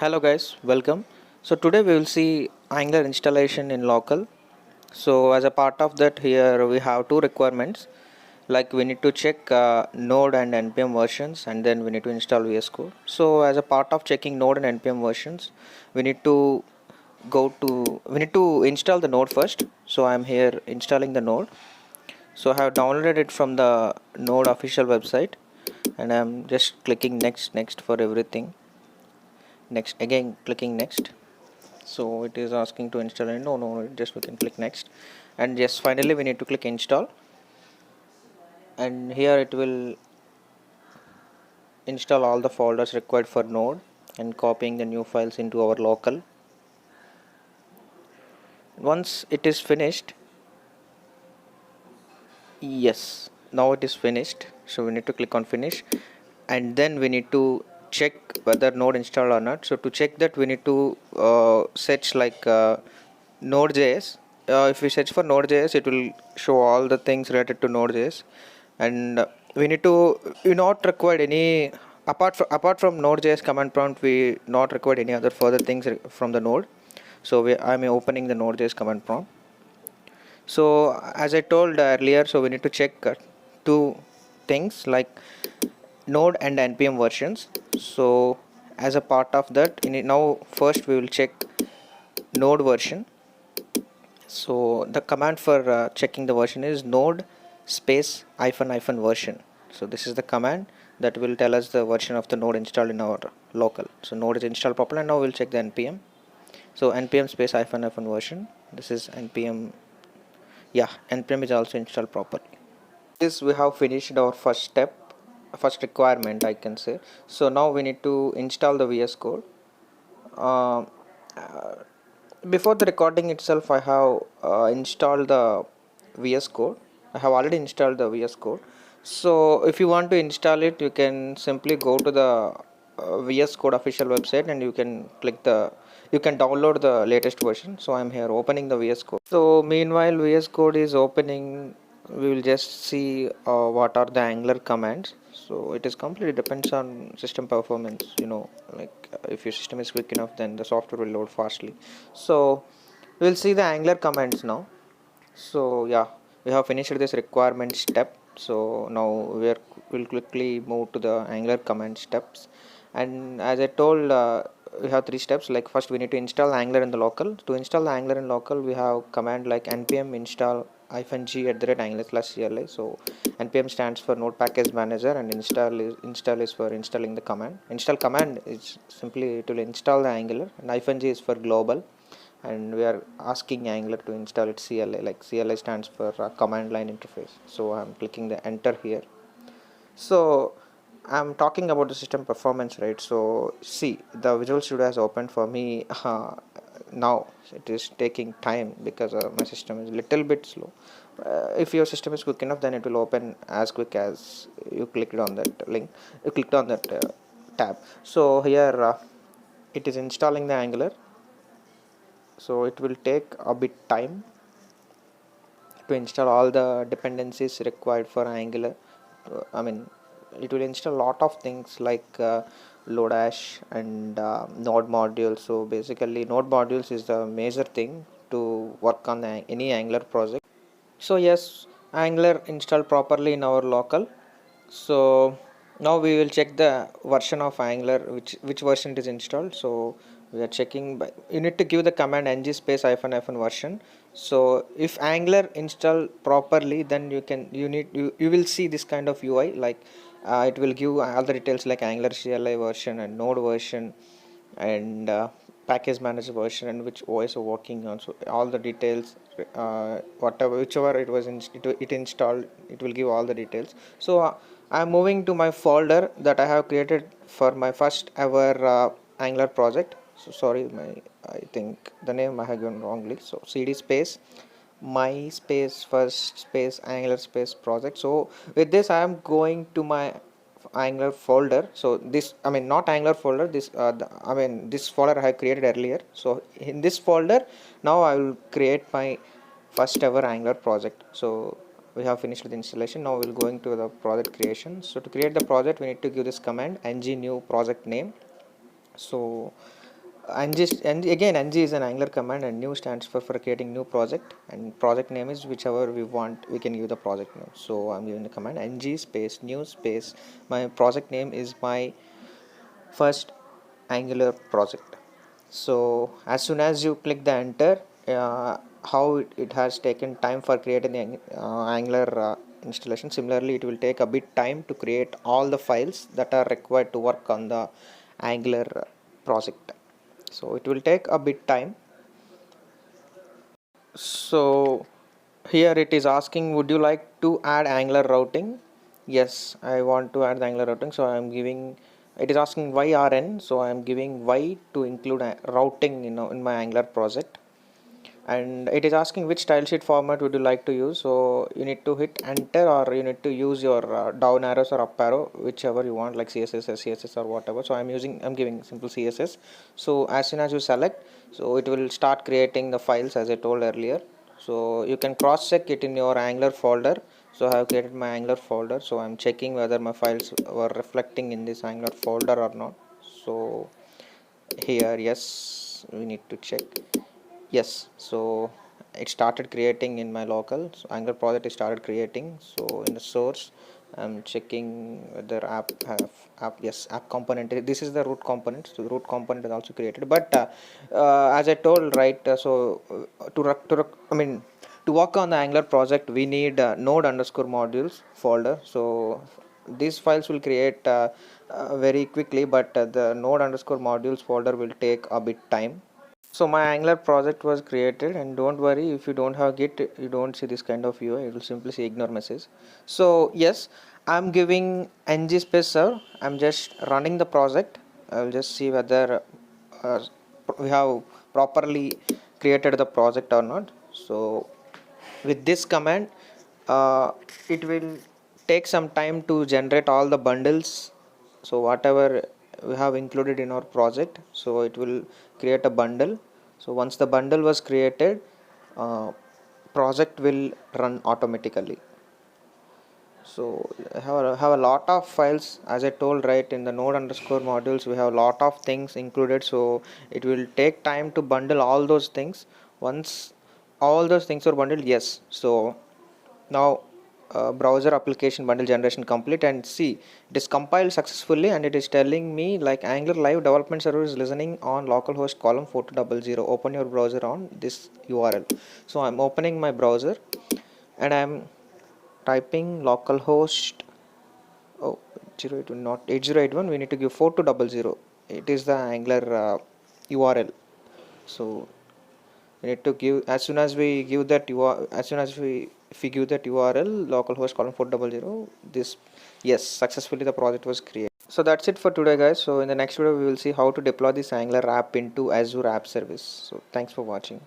Hello guys, welcome. So today we will see Angular installation in local. So as a part of that, here we have two requirements, like we need to check node and npm versions, and then we need to install VS Code. So as a part of checking node and npm versions, we need to we need to install the node first. So I'm here installing the node. So I have downloaded it from the node official website, and I'm just clicking next for everything. Next, again clicking next. So it is asking to install, and no, just we can click next, and yes, finally we need to click install, and here it will install all the folders required for node and copying the new files into our local. Once it is finished, yes, now it is finished, so we need to click on finish, and then we need to check whether node installed or not. So to check that, we need to search like node.js. If we search for node.js, it will show all the things related to node.js, and we need to not require any apart from node.js command prompt. We not require any other further things from the node. So I'm opening the node.js command prompt. So as I told earlier, so we need to check two things like node and npm versions. So as a part of that, now first we will check node version. So the command for checking the version is node space hyphen version. So this is the command that will tell us the version of the node installed in our local. So node is installed properly, and now we'll check the npm. So npm space hyphen version. This is npm. Yeah, npm is also installed properly. This we have finished our first step, first requirement I can say. So now we need to install the VS Code. Uh, Before the recording itself, I have installed the VS Code. I have already installed the VS Code. So if you want to install it, you can simply go to the VS Code official website, and you can download the latest version. So I'm here opening the VS Code. So meanwhile VS Code is opening, we will just see what are the Angular commands. So it is completely depends on system performance, like if your system is quick enough, then the software will load fastly. So we'll see the Angular commands now. So yeah, we have finished this requirement step. So now we'll quickly move to the Angular command steps. And as I told, we have three steps. Like first we need to install Angular in the local. To install the Angular in local, we have command like npm install -g @angular/cli. So npm stands for node package manager, and install is for installing the command. Install command is simply it will install the Angular, and -g is for global, and we are asking Angular to install its CLI. Like CLI stands for command line interface. So I'm clicking the enter here. So I'm talking about the system performance, right? So see, the Visual Studio has opened for me. Now it is taking time because my system is little bit slow. If your system is quick enough, then it will open as quick as you clicked on that link. You clicked on that tab. So here it is installing the Angular. So it will take a bit time to install all the dependencies required for Angular. I mean, it will install a lot of things like Lodash and node modules. So basically node modules is the major thing to work on any Angular project. So yes, Angular installed properly in our local. So now we will check the version of Angular, which version it is installed. So we are checking by, you need to give the command ng space hyphen version. So if Angular install properly, then you will see this kind of UI, like it will give all the details like Angular CLI version and node version and package manager version and which OS are working on. So all the details, whichever it installed, it will give all the details. So I'm moving to my folder that I have created for my first ever Angular project. So sorry, I think the name I have given wrongly. So cd space my space first space Angular space project. So with this I am going to my Angular folder. So this, I mean, not Angular folder, this this folder I have created earlier. So in this folder now I will create my first ever Angular project. So we have finished the installation. Now we'll going to the project creation. So to create the project, we need to give this command ng new project name. So ng again, ng is an Angular command, and new stands for creating new project, and project name is whichever we want, we can give the project name. So I'm giving the command ng space new space, my project name is my first Angular project. So as soon as you click the enter, how it has taken time for creating the Angular installation, similarly it will take a bit time to create all the files that are required to work on the Angular project. So it will take a bit time. So here it is asking, would you like to add Angular routing? Yes, I want to add the Angular routing, so I am giving, it is asking why RN, so I am giving Y to include routing in my Angular project. And it is asking which style sheet format would you like to use, so you need to hit enter, or you need to use your down arrows or up arrow, whichever you want, like CSS, SCSS or whatever. So I'm giving simple CSS. So as soon as you select, so it will start creating the files as I told earlier. So you can cross check it in your Angular folder. So I have created my Angular folder, so I'm checking whether my files were reflecting in this Angular folder or not. So here, yes, we need to check. Yes, so it started creating in my local, so Angular project is started creating. So in the source, I'm checking whether app, yes, app component, this is the root component, so the root component is also created. But as I told, right, I mean, to work on the Angular project, we need node underscore modules folder. So these files will create very quickly, but the node underscore modules folder will take a bit time. So my Angular project was created, and don't worry if you don't have Git, you don't see this kind of UI, it will simply say ignore message. So yes, I'm giving ng space serve, I'm just running the project. I'll just see whether uh, we have properly created the project or not. So with this command, uh, it will take some time to generate all the bundles. So whatever we have included in our project, so it will create a bundle. So once the bundle was created, project will run automatically. So have a lot of files, as I told, right, in the node underscore modules we have a lot of things included. So it will take time to bundle all those things. Once all those things are bundled, yes, so now browser application bundle generation complete, and see, it is compiled successfully, and it is telling me like Angular live development server is listening on localhost column 4200, open your browser on this URL. So I'm opening my browser, and I'm typing localhost, oh, 081, not 8081, we need to give 4200, it is the Angular URL. So we need to give, as soon as we give that URL, as soon as we if we give that URL localhost column 400, this, yes, successfully the project was created. So that's it for today, guys. So in the next video we will see how to deploy this Angular app into Azure App Service. So thanks for watching.